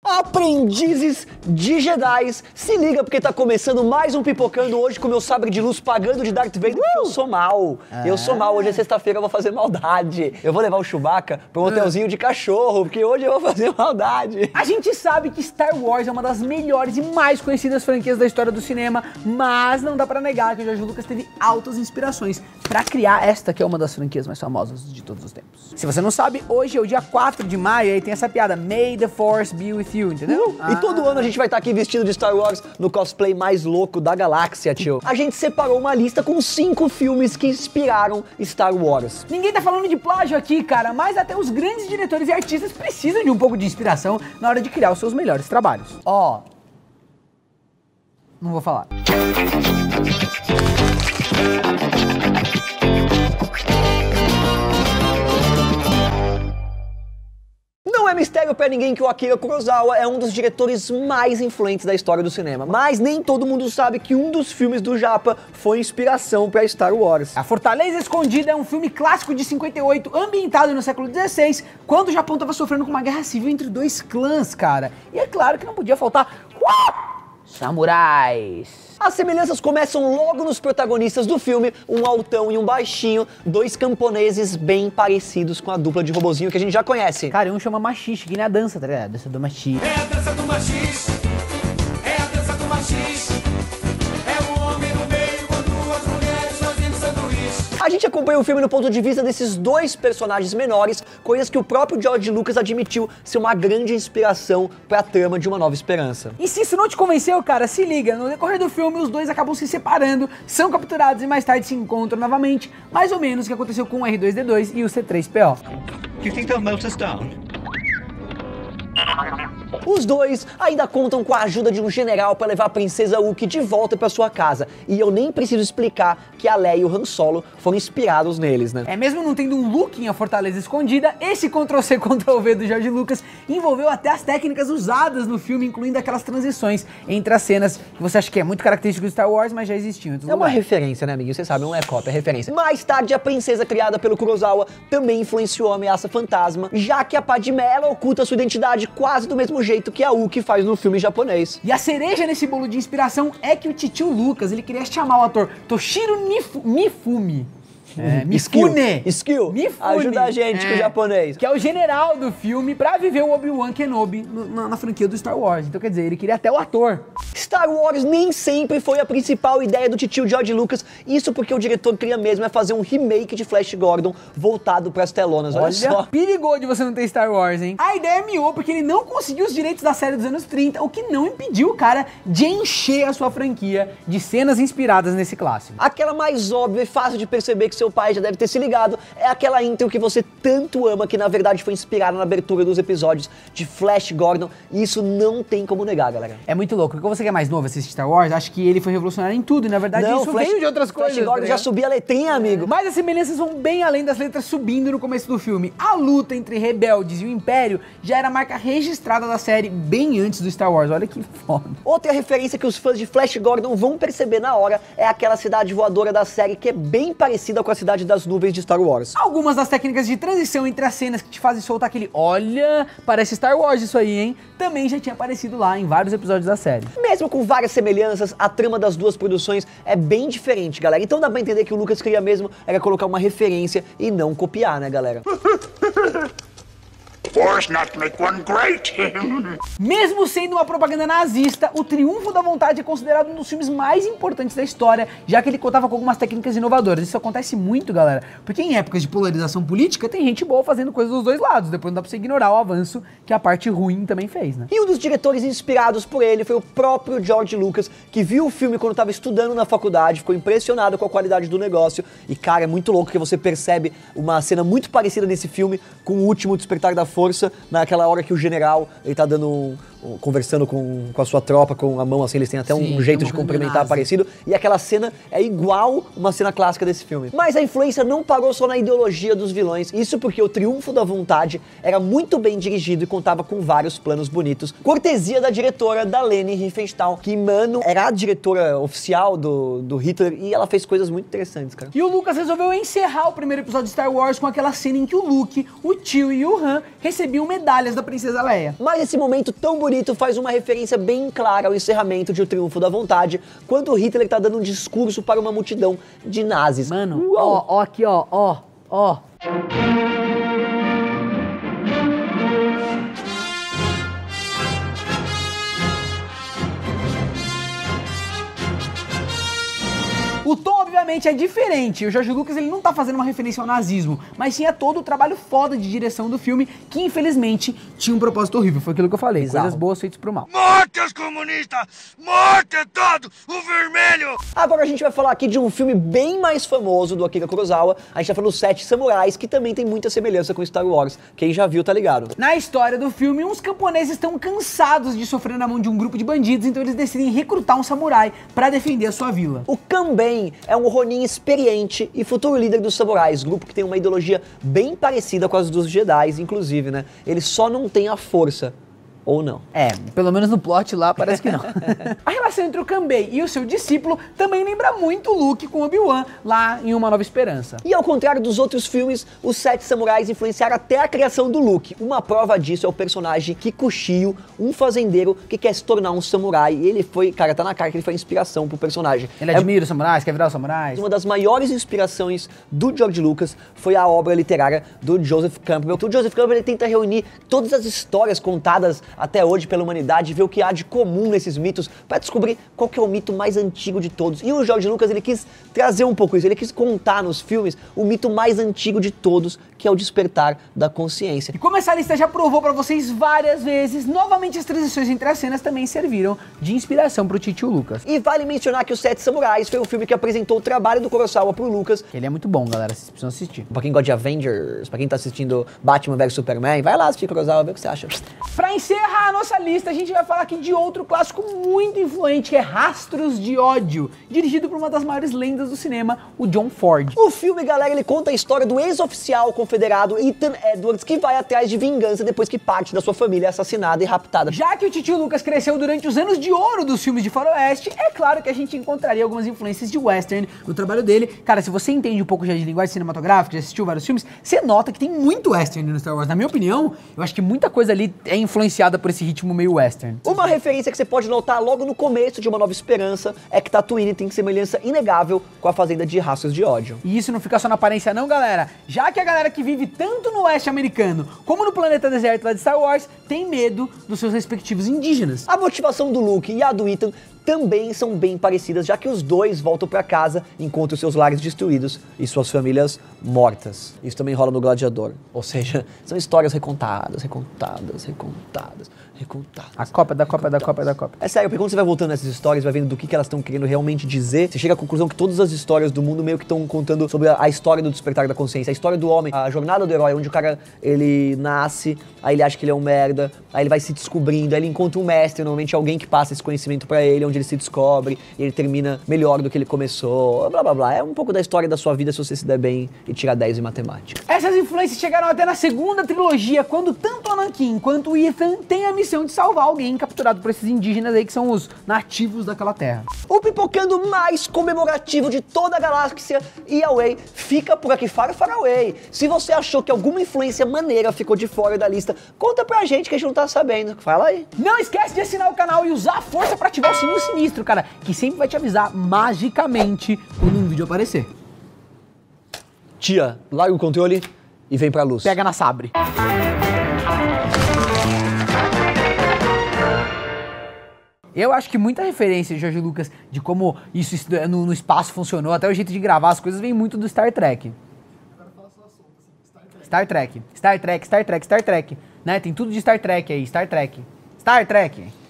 Aprendizes de Jedis, se liga porque tá começando mais um Pipocando hoje com meu sabre de luz pagando de Darth Vader, porque eu sou mal. Eu sou mal, hoje é sexta-feira, eu vou fazer maldade. Eu vou levar o Chewbacca pra um hotelzinho de cachorro, porque hoje eu vou fazer maldade. A gente sabe que Star Wars é uma das melhores e mais conhecidas franquias da história do cinema, mas não dá pra negar que o George Lucas teve altas inspirações pra criar esta que é uma das franquias mais famosas de todos os tempos. Se você não sabe, hoje é o dia 4 de maio e tem essa piada, May the Force be with you, entendeu? E todo ano a gente vai estar aqui vestido de Star Wars no cosplay mais louco da galáxia, tio. A gente separou uma lista com 5 filmes que inspiraram Star Wars. Ninguém tá falando de plágio aqui, cara, mas até os grandes diretores e artistas precisam de um pouco de inspiração na hora de criar os seus melhores trabalhos. Ó, não vou falar. Não é mistério pra ninguém que o Akira Kurosawa é um dos diretores mais influentes da história do cinema, mas nem todo mundo sabe que um dos filmes do Japa foi inspiração pra Star Wars. A Fortaleza Escondida é um filme clássico de 58, ambientado no século XVI, quando o Japão estava sofrendo com uma guerra civil entre dois clãs, cara. E é claro que não podia faltar samurais. As semelhanças começam logo nos protagonistas do filme, um altão e um baixinho, dois camponeses bem parecidos com a dupla de robozinho que a gente já conhece. Cara, um chama machixe, que nem a dança, tá ligado? A dança do machixe. É a dança do machixe, é a dança do machixe, é o homem no meio com duas mulheres fazendo sanduíche. A gente acompanha o filme no ponto de vista desses dois personagens menores, coisas que o próprio George Lucas admitiu ser uma grande inspiração pra trama de Uma Nova Esperança. E se isso não te convenceu, cara, se liga, no decorrer do filme os dois acabam se separando, são capturados e mais tarde se encontram novamente, mais ou menos o que aconteceu com o R2-D2 e o C-3PO. You think they'll melt us down? Os dois ainda contam com a ajuda de um general para levar a princesa Wookiee de volta para sua casa. E eu nem preciso explicar que a Leia e o Han Solo foram inspirados neles, né? É, mesmo não tendo um look em A Fortaleza Escondida, esse Ctrl-C, Ctrl-V do George Lucas envolveu até as técnicas usadas no filme, incluindo aquelas transições entre as cenas que você acha que é muito característico do Star Wars, mas já existiam em outros É uma lugares. referência, né, amiguinho? Você sabe, não é cópia, é referência. Mais tarde, a princesa criada pelo Kurosawa também influenciou a Ameaça Fantasma, já que a Padmé, ela oculta sua identidade quase do mesmo jeito que a Wookiee faz no filme japonês. E a cereja nesse bolo de inspiração é que o titio Lucas, ele queria chamar o ator Toshiro Mifune. Mifune. Skill. Ajuda a gente com o japonês. Que é o general do filme pra viver o Obi-Wan Kenobi na franquia do Star Wars. Então quer dizer, ele queria até o ator. Star Wars nem sempre foi a principal ideia do titio George Lucas, isso porque o diretor queria mesmo é fazer um remake de Flash Gordon voltado pras telonas, olha só. Perigou de você não ter Star Wars, hein? A ideia miou porque ele não conseguiu os direitos da série dos anos 30, o que não impediu o cara de encher a sua franquia de cenas inspiradas nesse clássico. Aquela mais óbvia e fácil de perceber que seu pai já deve ter se ligado é aquela intro que você tanto ama, que na verdade foi inspirada na abertura dos episódios de Flash Gordon, e isso não tem como negar, galera. É muito louco, porque você que é mais novo assiste Star Wars, acho que ele foi revolucionário em tudo, e na verdade Não, isso veio de outras coisas. Flash Gordon já subia a letrinha, amigo. Mas as semelhanças vão bem além das letras subindo no começo do filme. A luta entre rebeldes e o Império já era marca registrada da série bem antes do Star Wars, olha que foda. Outra referência que os fãs de Flash Gordon vão perceber na hora é aquela cidade voadora da série que é bem parecida com a cidade das nuvens de Star Wars. Algumas das técnicas de transição entre as cenas que te fazem soltar aquele olha, parece Star Wars isso aí, hein? Também já tinha aparecido lá em vários episódios da série. Mesmo com várias semelhanças, a trama das duas produções é bem diferente, galera. Então dá pra entender que o Lucas queria mesmo era colocar uma referência e não copiar, né, galera? Force not make one great. Mesmo sendo uma propaganda nazista, O Triunfo da Vontade é considerado um dos filmes mais importantes da história, já que ele contava com algumas técnicas inovadoras. Isso acontece muito, galera, porque em épocas de polarização política tem gente boa fazendo coisas dos dois lados, depois não dá pra você ignorar o avanço que a parte ruim também fez, né? E um dos diretores inspirados por ele foi o próprio George Lucas, que viu o filme quando estava estudando na faculdade, ficou impressionado com a qualidade do negócio, e cara, é muito louco que você percebe uma cena muito parecida nesse filme com o Último Despertar da Força, naquela hora que o general, ele tá dando conversando com a sua tropa, com a mão assim, eles têm até um jeito de cumprimentar parecido, e aquela cena é igual uma cena clássica desse filme. Mas a influência não parou só na ideologia dos vilões, isso porque O Triunfo da Vontade era muito bem dirigido e contava com vários planos bonitos, cortesia da diretora, da Leni Riefenstahl, que, mano, era a diretora oficial do Hitler, e ela fez coisas muito interessantes, cara. E o Lucas resolveu encerrar o primeiro episódio de Star Wars com aquela cena em que o Luke, o Chewie e o Han recebiam medalhas da Princesa Leia. Mas esse momento tão bonito mito faz uma referência bem clara ao encerramento de O Triunfo da Vontade, quando Hitler tá dando um discurso para uma multidão de nazis. Mano, ó, aqui, ó. O tom, obviamente, é diferente. O George Lucas ele não tá fazendo uma referência ao nazismo, mas sim a todo o trabalho foda de direção do filme, que infelizmente tinha um propósito horrível. Foi aquilo que eu falei, Bizarro. Coisas boas feitas pro mal. Morte aos comunistas! Morte a todo o vermelho! Agora a gente vai falar aqui de um filme bem mais famoso do Akira Kurosawa. A gente tá falando dos Sete Samurais, que também tem muita semelhança com Star Wars. Quem já viu tá ligado. Na história do filme, uns camponeses estão cansados de sofrer na mão de um grupo de bandidos, então eles decidem recrutar um samurai pra defender a sua vila. O Kanben é um Ronin experiente e futuro líder dos samurais, grupo que tem uma ideologia bem parecida com as dos Jedi, inclusive, né? Ele só não tem a força. Ou não. É, pelo menos no plot lá parece que não. A relação entre o Kanbei e o seu discípulo também lembra muito o Luke com Obi-Wan lá em Uma Nova Esperança. E ao contrário dos outros filmes, os Sete Samurais influenciaram até a criação do Luke. Uma prova disso é o personagem Kikuchiyo, um fazendeiro que quer se tornar um samurai. E ele foi, cara, tá na cara que ele foi a inspiração pro personagem. Ele admira os samurais, quer virar os samurais. Uma das maiores inspirações do George Lucas foi a obra literária do Joseph Campbell. O Joseph Campbell ele tenta reunir todas as histórias contadas até hoje pela humanidade, ver o que há de comum nesses mitos, para descobrir qual que é o mito mais antigo de todos. E o George Lucas, ele quis trazer um pouco isso, ele quis contar nos filmes o mito mais antigo de todos, que é o despertar da consciência. E como essa lista já provou pra vocês várias vezes, novamente as transições entre as cenas também serviram de inspiração pro Titio Lucas. E vale mencionar que Os Sete Samurais foi o filme que apresentou o trabalho do Kurosawa pro Lucas. Ele é muito bom, galera, vocês precisam assistir. Pra quem gosta de Avengers, pra quem tá assistindo Batman vs Superman, vai lá assistir Kurosawa, ver o que você acha. Pra encerrar a nossa lista, a gente vai falar aqui de outro clássico muito influente, que é Rastros de Ódio, dirigido por uma das maiores lendas do cinema, o John Ford. O filme, galera, ele conta a história do ex-oficial confederado Ethan Edwards, que vai atrás de vingança depois que parte da sua família é assassinada e raptada. Já que o Titio Lucas cresceu durante os anos de ouro dos filmes de faroeste, é claro que a gente encontraria algumas influências de western no trabalho dele. Cara, se você entende um pouco já de linguagem cinematográfica, já assistiu vários filmes, você nota que tem muito western no Star Wars. Na minha opinião, eu acho que muita coisa ali é influenciada por esse ritmo meio western. Uma referência que você pode notar logo no começo de Uma Nova Esperança é que Tatooine tem semelhança inegável com a fazenda de Rastros de Ódio. E isso não fica só na aparência não, galera. Já que a galera que vive tanto no oeste americano como no planeta deserto lá de Star Wars tem medo dos seus respectivos indígenas. A motivação do Luke e a do Ethan também são bem parecidas, já que os dois voltam pra casa, encontram seus lares destruídos e suas famílias mortas. Isso também rola no Gladiador. Ou seja, são histórias recontadas. A cópia da cópia da cópia da cópia. É sério, porque quando você vai voltando nessas histórias, vai vendo do que elas estão querendo realmente dizer, você chega à conclusão que todas as histórias do mundo meio que estão contando sobre a história do despertar da consciência, a história do homem, a jornada do herói, onde o cara, ele nasce, aí ele acha que ele é um merda, aí ele vai se descobrindo, aí ele encontra um mestre, normalmente alguém que passa esse conhecimento pra ele, onde ele se descobre, e ele termina melhor do que ele começou, blá blá blá. É um pouco da história da sua vida se você se der bem e tirar 10 em matemática. Essas influências chegaram até na segunda trilogia, quando tanto Anakin quanto o Ethan têm a missão de salvar alguém capturado por esses indígenas aí que são os nativos daquela terra. O pipocando mais comemorativo de toda a galáxia e Away fica por aqui, Far Away. Se você achou que alguma influência maneira ficou de fora da lista, conta pra gente que a gente não tá sabendo. Fala aí. Não esquece de assinar o canal e usar a força pra ativar o sininho sinistro, cara, que sempre vai te avisar magicamente quando um vídeo aparecer. Tia, larga o controle e vem pra luz. Pega na sabre. Eu acho que muita referência de George Lucas de como isso no espaço funcionou, até o jeito de gravar as coisas, vem muito do Star Trek. Star Trek, né? Tem tudo de Star Trek aí, Star Trek.